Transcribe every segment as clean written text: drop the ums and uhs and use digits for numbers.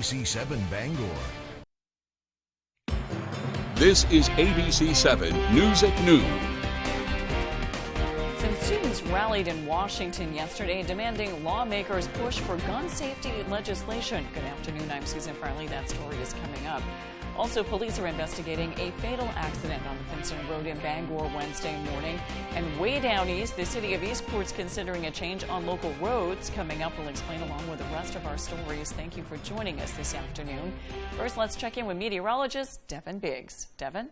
ABC7 Bangor. This is ABC7 News at Noon. Some students rallied in Washington yesterday demanding lawmakers push for gun safety legislation. Good afternoon, I'm Susan Farley. That story is coming up. Also, police are investigating a fatal accident on the Vincent Road in Bangor Wednesday morning. And way down east, the city of Eastport's considering a change on local roads. Coming up, we'll explain along with the rest of our stories. Thank you for joining us this afternoon. First, let's check in with meteorologist Devin Biggs. Devin?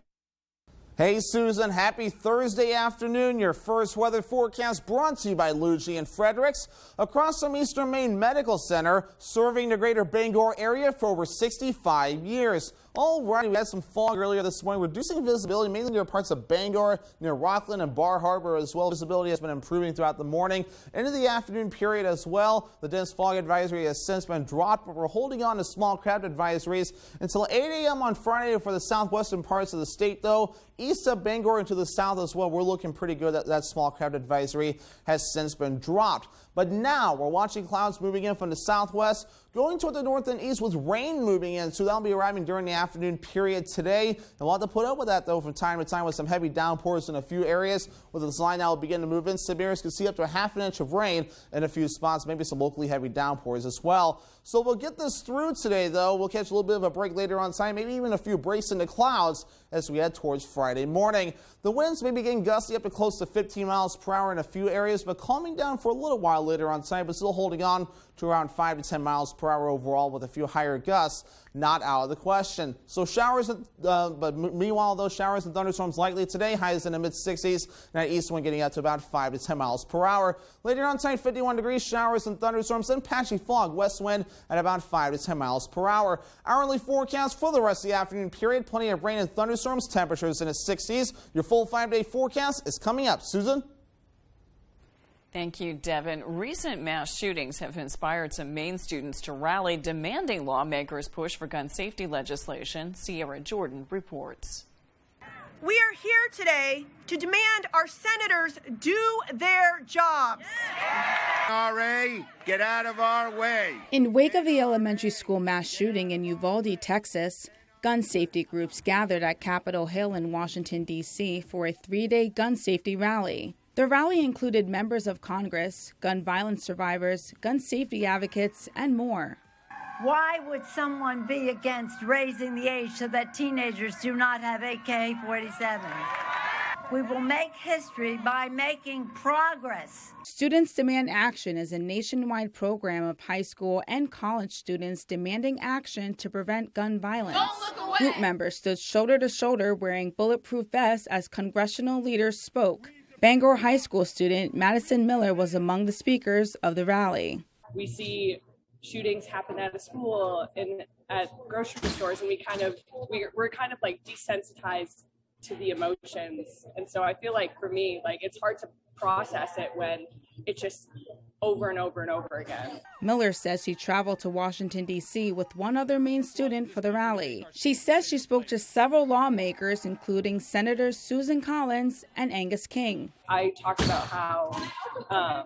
Hey Susan, happy Thursday afternoon. Your first weather forecast brought to you by Luigi and Fredericks. Across from Eastern Maine Medical Center, serving the greater Bangor area for over 65 years. All right, we had some fog earlier this morning, reducing visibility mainly near parts of Bangor, near Rockland and Bar Harbor as well. Visibility has been improving throughout the morning into the afternoon period as well. The dense fog advisory has since been dropped, but we're holding on to small craft advisories until 8 a.m. on Friday for the southwestern parts of the state, though. East of Bangor and to the south as well, we're looking pretty good. That small craft advisory has since been dropped. But now we're watching clouds moving in from the southwest, going toward the north and east with rain moving in. So that'll be arriving during the afternoon period today. And we'll have to put up with that, though, from time to time with some heavy downpours in a few areas. With this line now will begin to move in, some areas can see up to a half an inch of rain in a few spots, maybe some locally heavy downpours as well. So we'll get this through today, though. We'll catch a little bit of a break later on time, maybe even a few breaks in the clouds as we head towards Friday morning. The winds may be getting gusty up to close to 15 miles per hour in a few areas, but calming down for a little while later on time, but still holding on to around 5 to 10 miles per hour overall with a few higher gusts not out of the question. So showers, but meanwhile, those showers and thunderstorms likely today, highs in the mid-60s, and that east wind getting out to about 5 to 10 miles per hour. Later on tonight, 51 degrees, showers and thunderstorms, then patchy fog, west wind at about 5 to 10 miles per hour. Hourly forecast for the rest of the afternoon period, plenty of rain and thunderstorms, temperatures in the 60s. Your full 5-day forecast is coming up. Susan? Thank you, Devin. Recent mass shootings have inspired some Maine students to rally, demanding lawmakers push for gun safety legislation. Sierra Jordan reports. We are here today to demand our senators do their jobs. RA, get out of our way. In wake of the elementary school mass shooting in Uvalde, Texas, gun safety groups gathered at Capitol Hill in Washington, D.C. for a 3-day gun safety rally. The rally included members of Congress, gun violence survivors, gun safety advocates, and more. Why would someone be against raising the age so that teenagers do not have AK-47? We will make history by making progress. Students Demand Action is a nationwide program of high school and college students demanding action to prevent gun violence. Group members stood shoulder to shoulder wearing bulletproof vests as congressional leaders spoke. Bangor High School student Madison Miller was among the speakers of the rally. We see shootings happen at a school and at grocery stores, and we're kind of like desensitized to the emotions. And so I feel like for me, like it's hard to process it when it's just over and over and over again. Miller says she traveled to Washington, D.C. with one other Maine student for the rally. She says she spoke to several lawmakers, including Senators Susan Collins and Angus King. I talked about how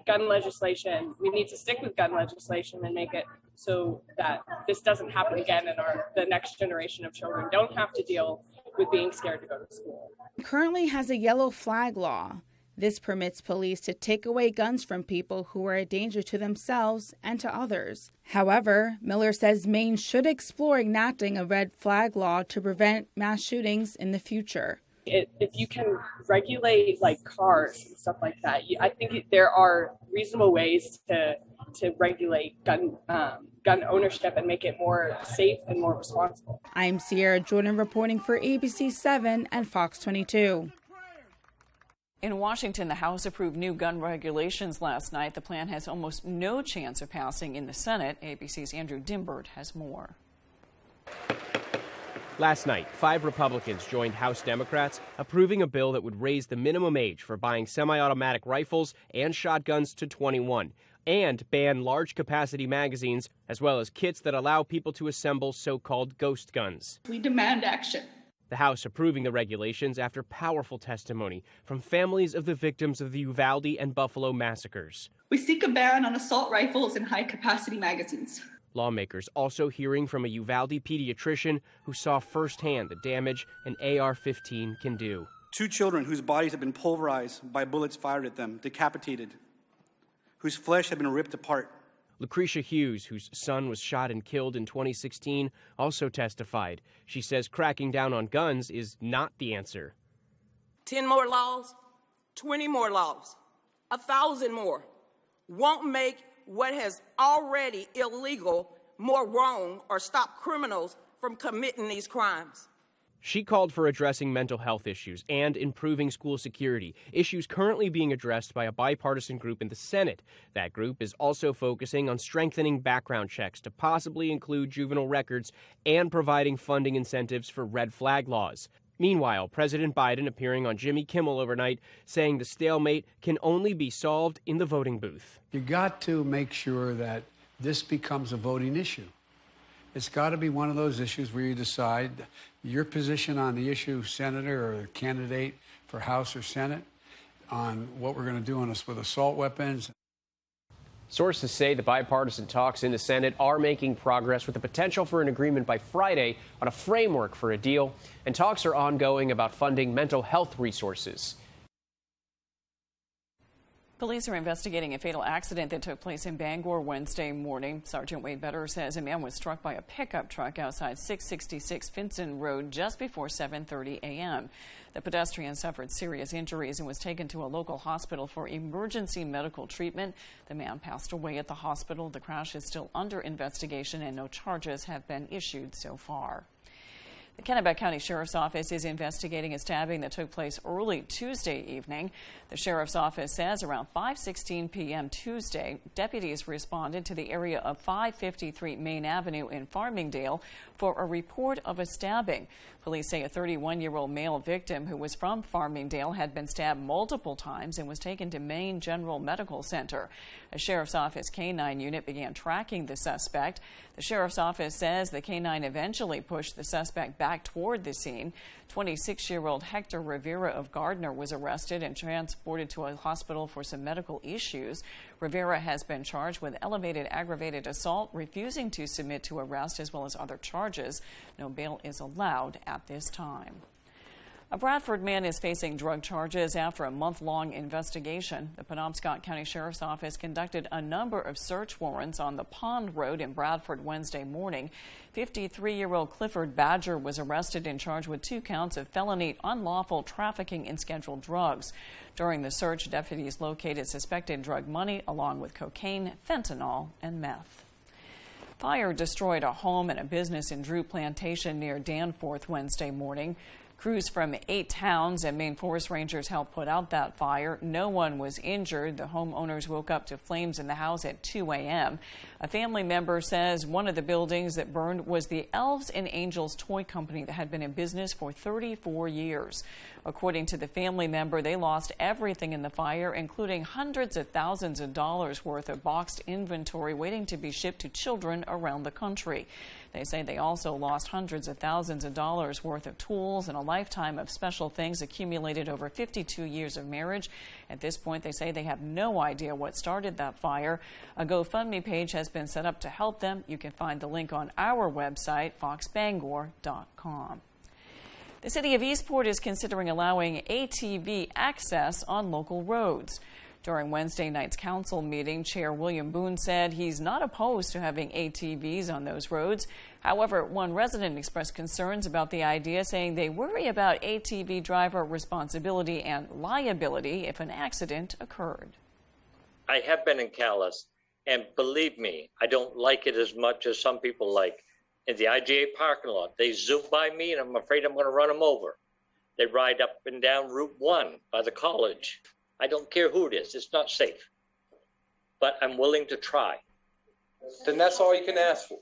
gun legislation, we need to stick with gun legislation and make it so that this doesn't happen again and the next generation of children don't have to deal with being scared to go to school. Currently has a yellow flag law. This permits police to take away guns from people who are a danger to themselves and to others. However, Miller says Maine should explore enacting a red flag law to prevent mass shootings in the future. If you can regulate like cars and stuff like that, I think there are reasonable ways to regulate gun ownership and make it more safe and more responsible. I'm Sierra Jordan reporting for ABC7 and Fox 22. In Washington, the House approved new gun regulations last night. The plan has almost no chance of passing in the Senate. ABC's Andrew Dimbert has more. Last night, 5 Republicans joined House Democrats approving a bill that would raise the minimum age for buying semi-automatic rifles and shotguns to 21 and ban large-capacity magazines as well as kits that allow people to assemble so-called ghost guns. We demand action. The House approving the regulations after powerful testimony from families of the victims of the Uvalde and Buffalo massacres. We seek a ban on assault rifles and high-capacity magazines. Lawmakers also hearing from a Uvalde pediatrician who saw firsthand the damage an AR-15 can do. 2 children whose bodies have been pulverized by bullets fired at them, decapitated, whose flesh had been ripped apart. Lucretia Hughes, whose son was shot and killed in 2016, also testified. She says cracking down on guns is not the answer. 10 more laws, 20 more laws, 1,000 more won't make what has already illegal more wrong or stop criminals from committing these crimes. She called for addressing mental health issues and improving school security, issues currently being addressed by a bipartisan group in the Senate. That group is also focusing on strengthening background checks to possibly include juvenile records and providing funding incentives for red flag laws. Meanwhile, President Biden appearing on Jimmy Kimmel overnight, saying the stalemate can only be solved in the voting booth. You got to make sure that this becomes a voting issue. It's got to be one of those issues where you decide your position on the issue, senator or candidate for House or Senate, on what we're going to do with assault weapons. Sources say the bipartisan talks in the Senate are making progress with the potential for an agreement by Friday on a framework for a deal, and talks are ongoing about funding mental health resources. Police are investigating a fatal accident that took place in Bangor Wednesday morning. Sergeant Wade Better says a man was struck by a pickup truck outside 666 Finson Road just before 7:30 a.m. The pedestrian suffered serious injuries and was taken to a local hospital for emergency medical treatment. The man passed away at the hospital. The crash is still under investigation and no charges have been issued so far. The Kennebec County Sheriff's Office is investigating a stabbing that took place early Tuesday evening. The Sheriff's Office says around 5:16 p.m. Tuesday, deputies responded to the area of 553 Main Avenue in Farmingdale for a report of a stabbing. Police say a 31-year-old male victim who was from Farmingdale had been stabbed multiple times and was taken to Maine General Medical Center. A Sheriff's Office K-9 unit began tracking the suspect. The Sheriff's Office says the K-9 eventually pushed the suspect back toward the scene. 26-year-old Hector Rivera of Gardner was arrested and transported to a hospital for some medical issues. Rivera has been charged with elevated aggravated assault, refusing to submit to arrest, as well as other charges. No bail is allowed at this time. A Bradford man is facing drug charges after a month-long investigation. The Penobscot County Sheriff's Office conducted a number of search warrants on the Pond Road in Bradford Wednesday morning. 53-year-old Clifford Badger was arrested and charged with 2 counts of felony unlawful trafficking in scheduled drugs. During the search, deputies located suspected drug money along with cocaine, fentanyl, and meth. Fire destroyed a home and a business in Drew Plantation near Danforth Wednesday morning. Crews from 8 towns and Maine Forest Rangers helped put out that fire. No one was injured. The homeowners woke up to flames in the house at 2 a.m. A family member says one of the buildings that burned was the Elves and Angels toy company that had been in business for 34 years. According to the family member, they lost everything in the fire, including hundreds of thousands of dollars worth of boxed inventory waiting to be shipped to children around the country. They say they also lost hundreds of thousands of dollars worth of tools and a lifetime of special things accumulated over 52 years of marriage. At this point, they say they have no idea what started that fire. A GoFundMe page has been set up to help them. You can find the link on our website, foxbangor.com. The city of Eastport is considering allowing ATV access on local roads. During Wednesday night's council meeting, Chair William Boone said he's not opposed to having ATVs on those roads. However, one resident expressed concerns about the idea, saying they worry about ATV driver responsibility and liability if an accident occurred. I have been in Calais, and believe me, I don't like it as much as some people like. In the IGA parking lot, they zoom by me, and I'm afraid I'm going to run them over. They ride up and down Route 1 by the college. I don't care who it is. It's not safe. But I'm willing to try. Then that's all you can ask for.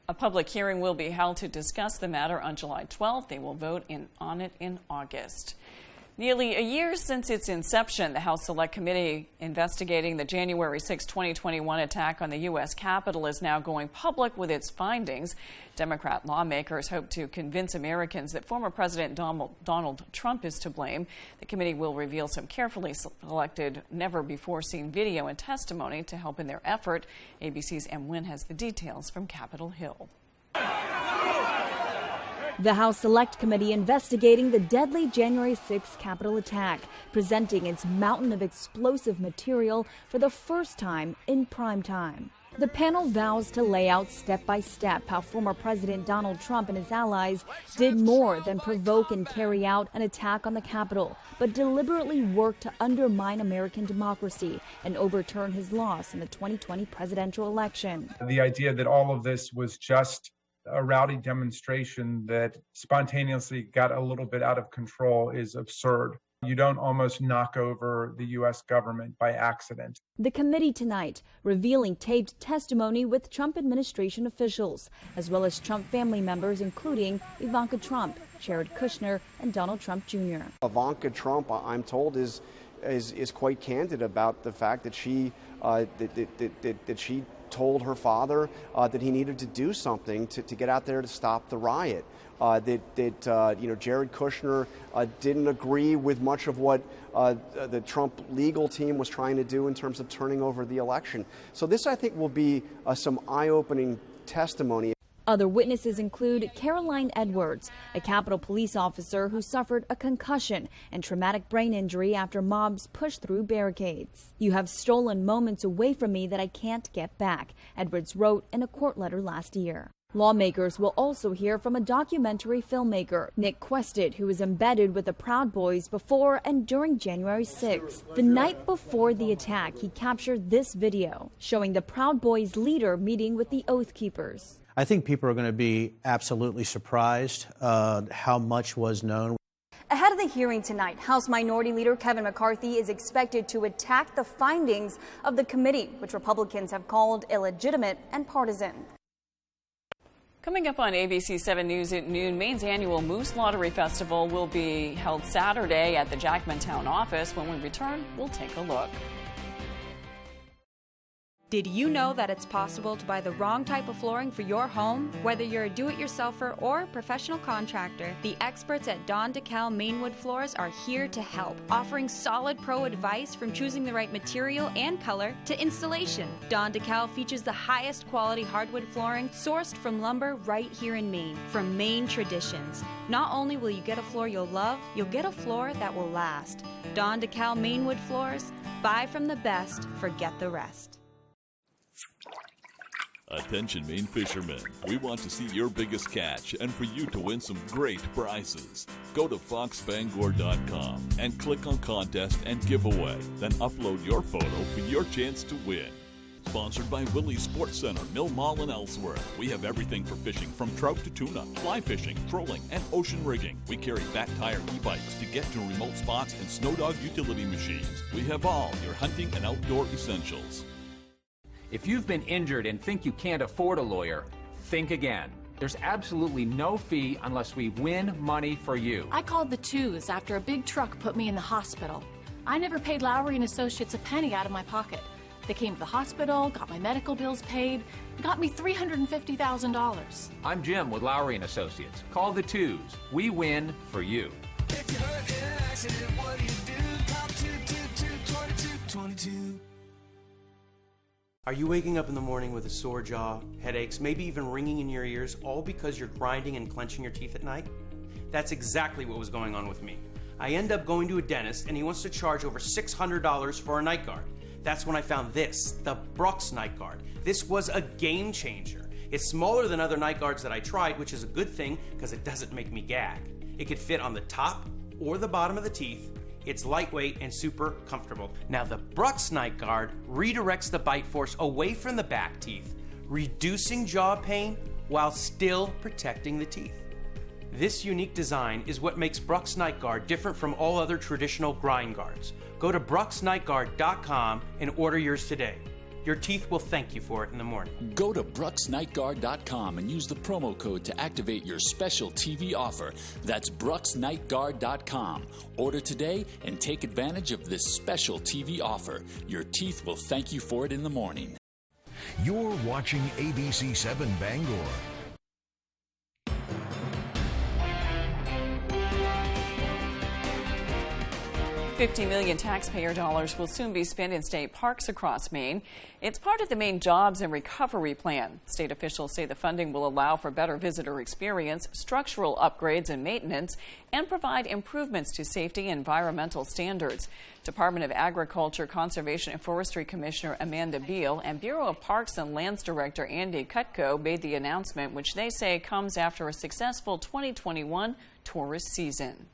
A public hearing will be held to discuss the matter on July 12th. They will vote on it in August. Nearly a year since its inception, the House Select Committee investigating the January 6, 2021 attack on the U.S. Capitol is now going public with its findings. Democrat lawmakers hope to convince Americans that former President Donald Trump is to blame. The committee will reveal some carefully selected, never-before-seen video and testimony to help in their effort. ABC's M. Wynn has the details from Capitol Hill. The House Select Committee investigating the deadly January 6 Capitol attack, presenting its mountain of explosive material for the first time in prime time. The panel vows to lay out step by step how former President Donald Trump and his allies did more than provoke and carry out an attack on the Capitol, but deliberately worked to undermine American democracy and overturn his loss in the 2020 presidential election. The idea that all of this was just a rowdy demonstration that spontaneously got a little bit out of control is absurd. You don't almost knock over the U.S. government by accident. The committee tonight revealing taped testimony with Trump administration officials, as well as Trump family members, including Ivanka Trump, Jared Kushner, and Donald Trump Jr. Ivanka Trump, I'm told, is quite candid about the fact that she told her father that he needed to do something to get out there to stop the riot. Jared Kushner didn't agree with much of what the Trump legal team was trying to do in terms of turning over the election. So this, I think, will be some eye-opening testimony. Other witnesses include Caroline Edwards, a Capitol police officer who suffered a concussion and traumatic brain injury after mobs pushed through barricades. "You have stolen moments away from me that I can't get back," Edwards wrote in a court letter last year. Lawmakers will also hear from a documentary filmmaker, Nick Quested, who was embedded with the Proud Boys before and during January 6th. The night before the attack, he captured this video showing the Proud Boys leader meeting with the Oath Keepers. I think people are going to be absolutely surprised how much was known. Ahead of the hearing tonight, House Minority Leader Kevin McCarthy is expected to attack the findings of the committee, which Republicans have called illegitimate and partisan. Coming up on ABC 7 News at noon, Maine's annual Moose Lottery Festival will be held Saturday at the Jackman Town office. When we return, we'll take a look. Did you know that it's possible to buy the wrong type of flooring for your home? Whether you're a do-it-yourselfer or professional contractor, the experts at Don DeKalb Mainwood Floors are here to help, offering solid pro advice from choosing the right material and color to installation. Don DeKalb features the highest quality hardwood flooring sourced from lumber right here in Maine, from Maine traditions. Not only will you get a floor you'll love, you'll get a floor that will last. Don DeKalb Mainwood Floors, buy from the best, forget the rest. Attention Maine fishermen, we want to see your biggest catch and for you to win some great prizes. Go to foxbangor.com and click on contest and giveaway, then upload your photo for your chance to win. Sponsored by Willie's Sports Center, Mill Mall, and Ellsworth. We have everything for fishing, from trout to tuna, fly fishing, trolling, and ocean rigging. We carry fat tire e-bikes to get to remote spots and snow dog utility machines. We have all your hunting and outdoor essentials. If you've been injured and think you can't afford a lawyer, think again. There's absolutely no fee unless we win money for you. I called the twos after a big truck put me in the hospital. I never paid Lowry and Associates a penny out of my pocket. They came to the hospital, got my medical bills paid, got me $350,000. I'm Jim with Lowry and Associates. Call the twos. We win for you. If you're hurt in an accident, what do you do? Call 222-2222. Are you waking up in the morning with a sore jaw, headaches, maybe even ringing in your ears, all because you're grinding and clenching your teeth at night? That's exactly what was going on with me. I end up going to a dentist and he wants to charge over $600 for a night guard. That's when I found this, the Brooks night guard. This was a game changer. It's smaller than other night guards that I tried, which is a good thing because it doesn't make me gag. It could fit on the top or the bottom of the teeth. It's lightweight and super comfortable. Now the Brooks Night Guard redirects the bite force away from the back teeth, reducing jaw pain while still protecting the teeth. This unique design is what makes Brooks Night Guard different from all other traditional grind guards. Go to brooksnightguard.com and order yours today. Your teeth will thank you for it in the morning. Go to BruxNightGuard.com and use the promo code to activate your special TV offer. That's BruxNightGuard.com. Order today and take advantage of this special TV offer. Your teeth will thank you for it in the morning. You're watching ABC 7 Bangor. $50 million taxpayer dollars will soon be spent in state parks across Maine. It's part of the Maine Jobs and Recovery Plan. State officials say the funding will allow for better visitor experience, structural upgrades and maintenance, and provide improvements to safety and environmental standards. Department of Agriculture, Conservation and Forestry Commissioner Amanda Beal and Bureau of Parks and Lands Director Andy Cutco made the announcement, which they say comes after a successful 2021 tourist season.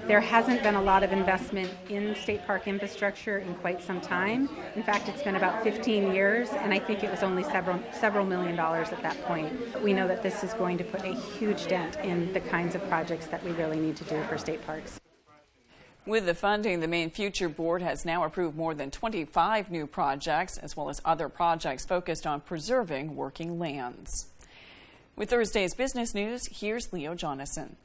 There hasn't been a lot of investment in state park infrastructure in quite some time. In fact, it's been about 15 years, and I think it was only several million dollars at that point. We know that this is going to put a huge dent in the kinds of projects that we really need to do for state parks. With the funding, the Maine Future Board has now approved more than 25 new projects, as well as other projects focused on preserving working lands. With Thursday's business news, here's Leo Jonathan.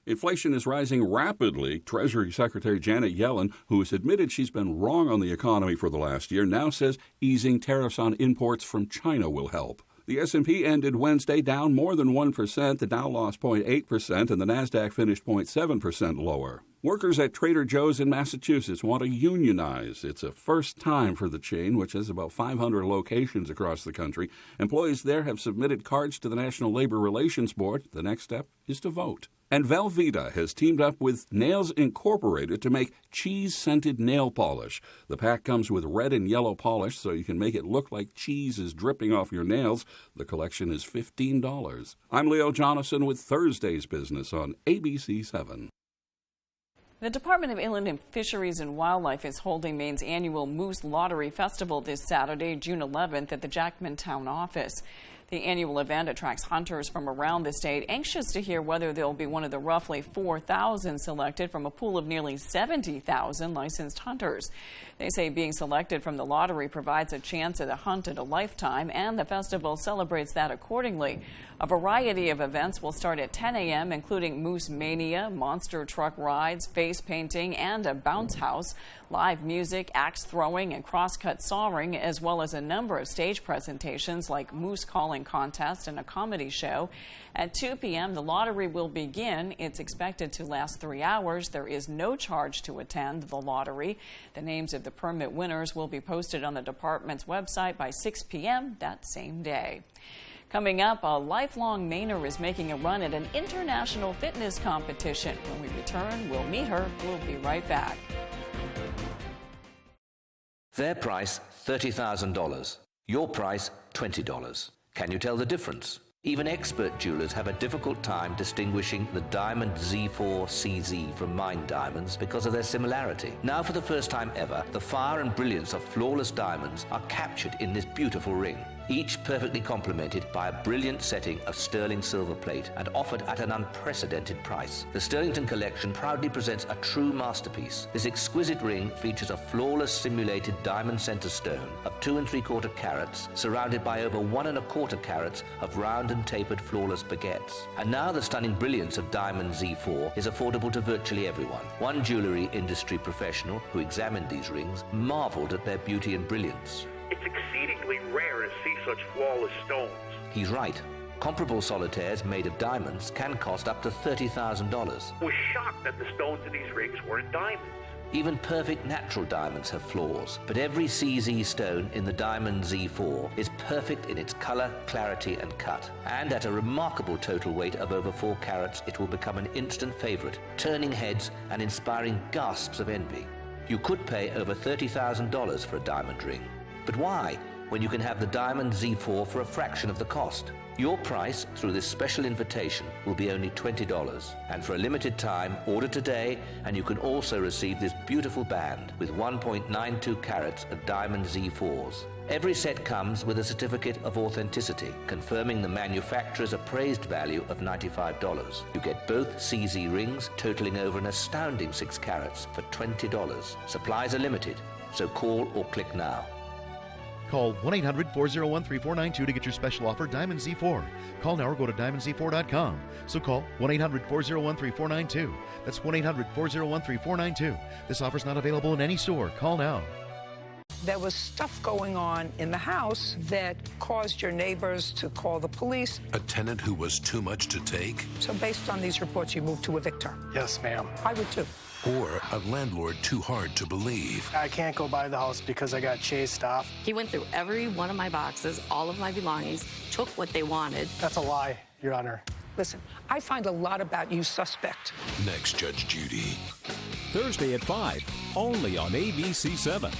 Inflation is rising rapidly. Treasury Secretary Janet Yellen, who has admitted she's been wrong on the economy for the last year, now says easing tariffs on imports from China will help. The S&P ended Wednesday down more than 1%, the Dow lost 0.8%, and the Nasdaq finished 0.7% lower. Workers at Trader Joe's in Massachusetts want to unionize. It's a first time for the chain, which has about 500 locations across the country. Employees there have submitted cards to the National Labor Relations Board. The next step is to vote. And Velveeta has teamed up with Nails Incorporated to make cheese-scented nail polish. The pack comes with red and yellow polish so you can make it look like cheese is dripping off your nails. The collection is $15. I'm Leo Jonathan with Thursday's Business on ABC 7. The Department of Inland Fisheries and Wildlife is holding Maine's annual Moose Lottery Festival this Saturday, June 11th, at the Jackman Town office. The annual event attracts hunters from around the state, anxious to hear whether they'll be one of the roughly 4,000 selected from a pool of nearly 70,000 licensed hunters. They say being selected from the lottery provides a chance at a hunt at a lifetime, and the festival celebrates that accordingly. A variety of events will start at 10 a.m., including Moose Mania, monster truck rides, face painting, and a bounce house, live music, axe throwing, and crosscut sawing, as well as a number of stage presentations like moose calling contest and a comedy show. At 2 p.m., the lottery will begin. It's expected to last 3 hours. There is no charge to attend the lottery. The names of the permit winners will be posted on the department's website by 6 p.m. that same day. Coming up, a lifelong Mainer is making a run at an international fitness competition. When we return, we'll meet her. We'll be right back. Their price, $30,000. Your price, $20. Can you tell the difference? Even expert jewelers have a difficult time distinguishing the diamond Z4 CZ from mine diamonds because of their similarity. Now, for the first time ever, the fire and brilliance of flawless diamonds are captured in this beautiful ring, each perfectly complemented by a brilliant setting of sterling silver plate and offered at an unprecedented price. The Sterlington collection proudly presents a true masterpiece. This exquisite ring features a flawless simulated diamond center stone of 2 3/4 carats, surrounded by over 1 1/4 carats of round and tapered flawless baguettes. And now the stunning brilliance of Diamond Z4 is affordable to virtually everyone. One jewelry industry professional who examined these rings marveled at their beauty and brilliance. It's exceedingly rare to see such flawless stones. He's right. Comparable solitaires made of diamonds can cost up to $30,000. I was shocked that the stones in these rings weren't diamonds. Even perfect natural diamonds have flaws, but every CZ stone in the Diamond Z4 is perfect in its color, clarity, and cut. And at a remarkable total weight of over 4 carats, it will become an instant favorite, turning heads and inspiring gasps of envy. You could pay over $30,000 for a diamond ring. But why, when you can have the Diamond Z4 for a fraction of the cost? Your price through this special invitation will be only $20. And for a limited time, order today, and you can also receive this beautiful band with 1.92 carats of Diamond Z4s. Every set comes with a certificate of authenticity, confirming the manufacturer's appraised value of $95. You get both CZ rings, totaling over an astounding 6 carats for $20. Supplies are limited, so call or click now. Call 1-800-401-3492 to get your special offer, Diamond Z4. Call now or go to DiamondZ4.com. So call 1-800-401-3492. That's 1-800-401-3492. This offer's not available in any store. Call now. There was stuff going on in the house that caused your neighbors to call the police. A tenant who was too much to take? So based on these reports, you moved to evict her? Yes, ma'am. I would too. Or a landlord too hard to believe? I can't go buy the house because I got chased off. He went through every one of my boxes, all of my belongings, took what they wanted. That's a lie, Your Honor. Listen, I find a lot about you suspect. Next, Judge Judy. Thursday at 5, only on ABC 7.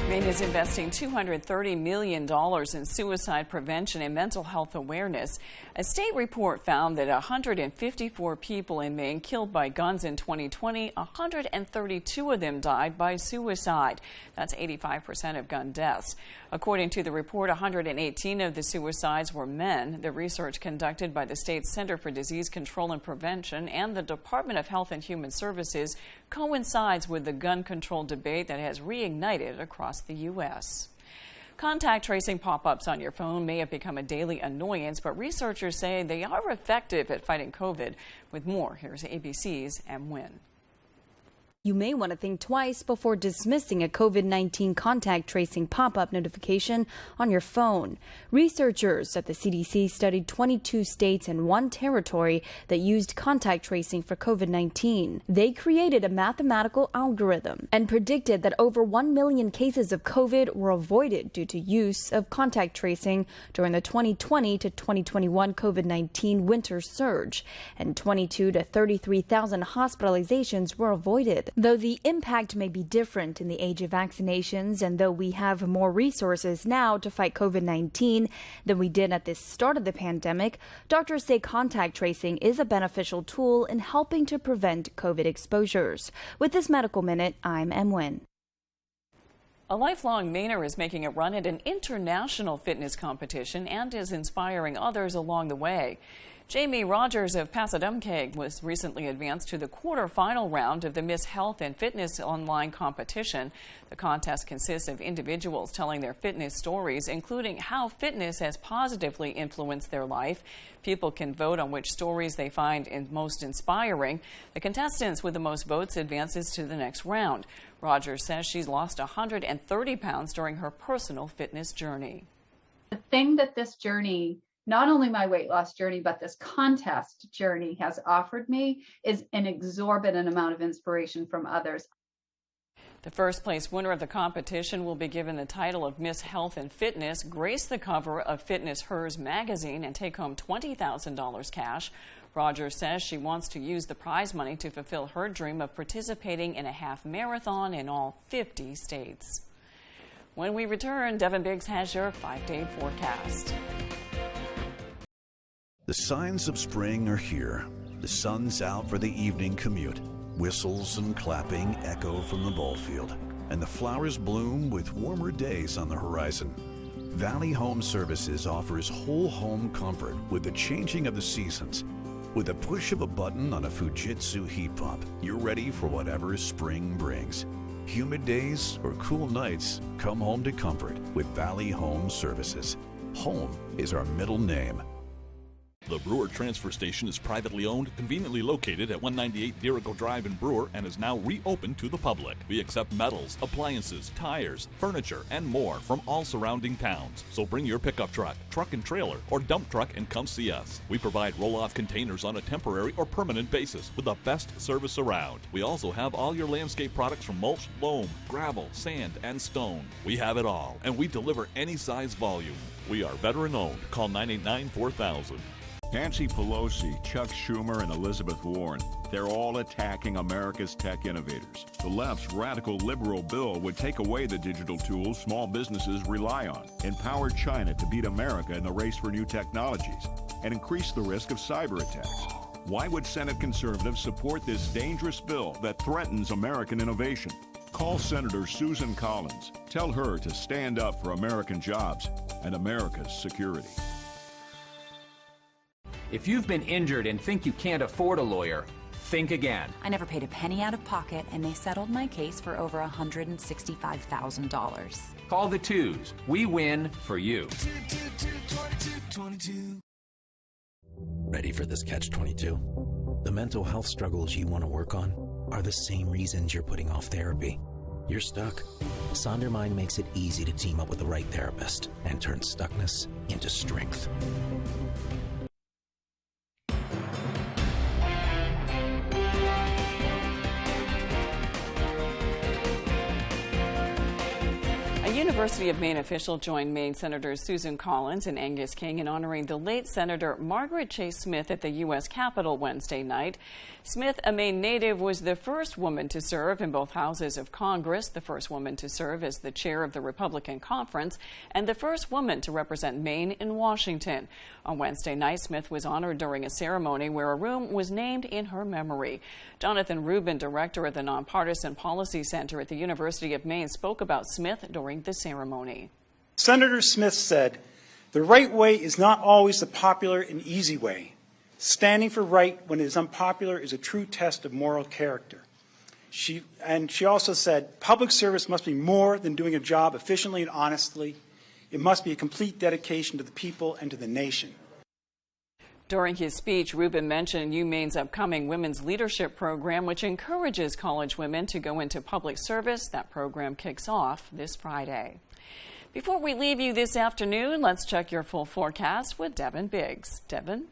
Maine is investing $230 million in suicide prevention and mental health awareness. A state report found that 154 people in Maine killed by guns in 2020, 132 of them died by suicide. That's 85% of gun deaths. According to the report, 118 of the suicides were men. The research conducted by the state's Center for Disease Control and Prevention and the Department of Health and Human Services coincides with the gun control debate that has reignited across the U.S. Contact tracing pop-ups on your phone may have become a daily annoyance, but researchers say they are effective at fighting COVID. With more, here's ABC's Em Nguyen. You may want to think twice before dismissing a COVID-19 contact tracing pop-up notification on your phone. Researchers at the CDC studied 22 states and 1 territory that used contact tracing for COVID-19. They created a mathematical algorithm and predicted that over 1 million cases of COVID were avoided due to use of contact tracing during the 2020 to 2021 COVID-19 winter surge, and 22 to 33,000 hospitalizations were avoided. Though the impact may be different in the age of vaccinations, and though we have more resources now to fight COVID-19 than we did at the start of the pandemic, doctors say contact tracing is a beneficial tool in helping to prevent COVID exposures. With this Medical Minute, I'm Em Nguyen. A lifelong Mainer is making a run at an international fitness competition and is inspiring others along the way. Jamie Rogers of Passadumkeag was recently advanced to the quarterfinal round of the Miss Health and Fitness online competition. The contest consists of individuals telling their fitness stories, including how fitness has positively influenced their life. People can vote on which stories they find most inspiring. The contestants with the most votes advances to the next round. Rogers says she's lost 130 pounds during her personal fitness journey. The thing that this journey, not only my weight loss journey, but this contest journey has offered me is an exorbitant amount of inspiration from others. The first place winner of the competition will be given the title of Miss Health and Fitness, grace the cover of Fitness Hers magazine, and take home $20,000 cash. Rogers says she wants to use the prize money to fulfill her dream of participating in a half marathon in all 50 states. When we return, Devin Biggs has your 5-day forecast. The signs of spring are here. The sun's out for the evening commute. Whistles and clapping echo from the ball field. And the flowers bloom with warmer days on the horizon. Valley Home Services offers whole home comfort with the changing of the seasons. With a push of a button on a Fujitsu heat pump, you're ready for whatever spring brings. Humid days or cool nights, come home to comfort with Valley Home Services. Home is our middle name. The Brewer Transfer Station is privately owned, conveniently located at 198 Dirigo Drive in Brewer, and is now reopened to the public. We accept metals, appliances, tires, furniture, and more from all surrounding towns. So bring your pickup truck, truck and trailer, or dump truck and come see us. We provide roll-off containers on a temporary or permanent basis with the best service around. We also have all your landscape products from mulch, loam, gravel, sand, and stone. We have it all, and we deliver any size volume. We are veteran-owned. Call 989-4000. Nancy Pelosi, Chuck Schumer, and Elizabeth Warren, they're all attacking America's tech innovators. The left's radical liberal bill would take away the digital tools small businesses rely on, empower China to beat America in the race for new technologies, and increase the risk of cyber attacks. Why would Senate conservatives support this dangerous bill that threatens American innovation? Call Senator Susan Collins. Tell her to stand up for American jobs and America's security. If you've been injured and think you can't afford a lawyer, think again. I never paid a penny out of pocket, and they settled my case for over $165,000. Call the twos. We win for you. Ready for this catch-22? The mental health struggles you want to work on are the same reasons you're putting off therapy. You're stuck. Sondermind makes it easy to team up with the right therapist and turn stuckness into strength. A University of Maine official joined Maine Senators Susan Collins and Angus King in honoring the late Senator Margaret Chase Smith at the U.S. Capitol Wednesday night. Smith, a Maine native, was the first woman to serve in both houses of Congress, the first woman to serve as the chair of the Republican Conference, and the first woman to represent Maine in Washington. On Wednesday night, Smith was honored during a ceremony where a room was named in her memory. Jonathan Rubin, director of the Nonpartisan Policy Center at the University of Maine, spoke about Smith during the ceremony. Senator Smith said, "The right way is not always the popular and easy way. Standing for right when it is unpopular is a true test of moral character." She also said, "Public service must be more than doing a job efficiently and honestly. It must be a complete dedication to the people and to the nation." During his speech, Rubin mentioned UMaine's upcoming Women's Leadership Program, which encourages college women to go into public service. That program kicks off this Friday. Before we leave you this afternoon, let's check your full forecast with Devin Biggs. Devin?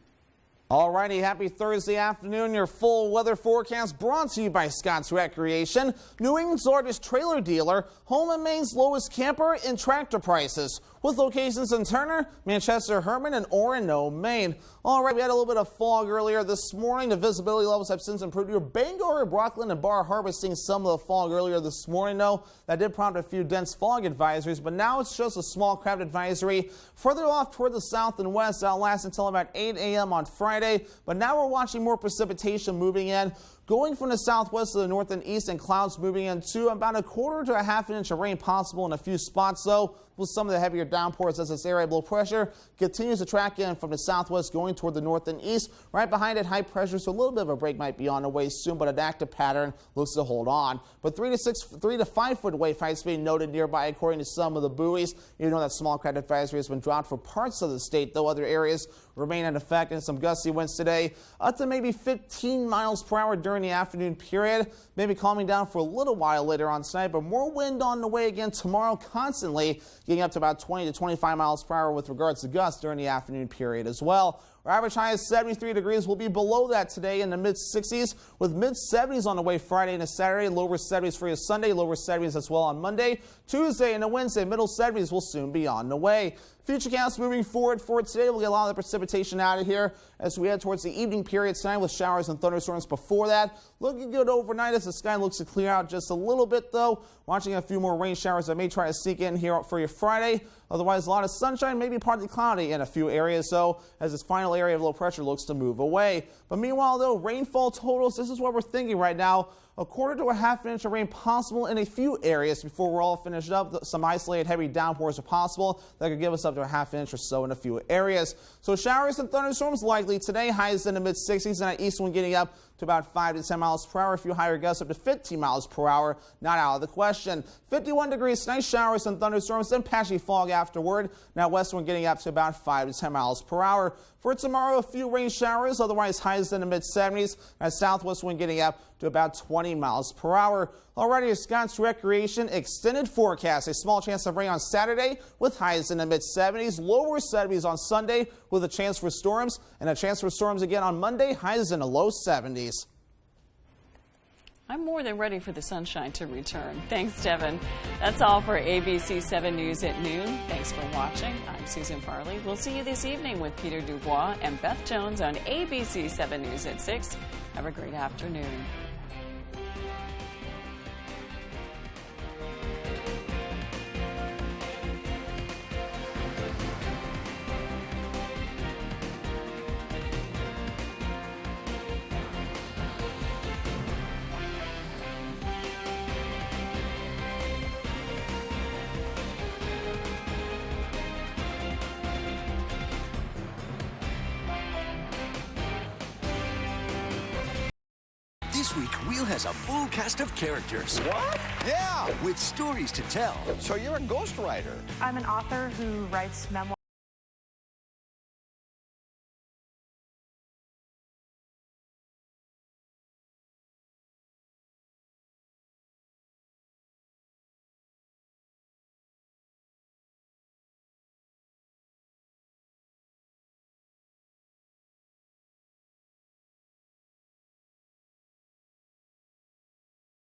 Alrighty, happy Thursday afternoon. Your full weather forecast brought to you by Scott's Recreation, New England's largest trailer dealer, home and Maine's lowest camper and tractor prices, with locations in Turner, Manchester, Herman, and Orono, Maine. All right, we had a little bit of fog earlier this morning. The visibility levels have since improved. Your Bangor, Rockland, and Bar Harbor seeing some of the fog earlier this morning, though. That did prompt a few dense fog advisories, but now it's just a small craft advisory further off toward the south and west. That'll last until about 8 a.m. on Friday, but now we're watching more precipitation moving in. Going from the southwest to the north and east, and clouds moving into about a quarter to a half an inch of rain possible in a few spots, though, with some of the heavier downpours as this area low pressure continues to track in from the southwest going toward the north and east. Right behind it, high pressure, so a little bit of a break might be on the way soon, but an active pattern looks to hold on. But 3 to 5 foot wave heights being noted nearby according to some of the buoys. You know that small craft advisory has been dropped for parts of the state, though other areas remain in effect, and some gusty winds today up to maybe 15 miles per hour during the afternoon period. Maybe calming down for a little while later on tonight, but more wind on the way again tomorrow, constantly getting up to about 20 to 25 miles per hour with regards to gusts during the afternoon period as well. Our average high is 73 degrees. We'll be below that today in the mid-60s, with mid-70s on the way Friday and Saturday, lower 70s for you Sunday, lower 70s as well on Monday. Tuesday and a Wednesday, middle 70s will soon be on the way. Futurecast moving forward for today. We'll get a lot of the precipitation out of here as we head towards the evening period tonight with showers and thunderstorms before that. Looking good overnight as the sky looks to clear out just a little bit, though. Watching a few more rain showers that may try to sneak in here for you Friday. Otherwise, a lot of sunshine, maybe partly cloudy in a few areas, though, as this final area of low pressure looks to move away. But meanwhile, though, rainfall totals, this is what we're thinking right now. A quarter to a half inch of rain possible in a few areas before we're all finished up. Some isolated heavy downpours are possible that could give us up to a half inch or so in a few areas. So showers and thunderstorms likely today. Highs in the mid-60s, and an east wind getting up to about 5 to 10 miles per hour. A few higher gusts up to 15 miles per hour. Not out of the question. 51 degrees, nice showers and thunderstorms, then patchy fog afterward. Now west wind getting up to about 5 to 10 miles per hour. For tomorrow, a few rain showers, otherwise highs in the mid-70s. And southwest wind getting up to about 20 miles per hour. Already a Scott's Recreation extended forecast. A small chance of rain on Saturday with highs in the mid-70s, lower 70s on Sunday with a chance for storms, and a chance for storms again on Monday, highs in the low 70s. I'm more than ready for the sunshine to return. Thanks, Devin. That's all for ABC 7 News at noon. Thanks for watching. I'm Susan Farley. We'll see you this evening with Peter Dubois and Beth Jones on ABC 7 News at 6. Have a great afternoon. This week, Wheel has a full cast of characters. What? Yeah! With stories to tell. So you're a ghostwriter. I'm an author who writes memoirs.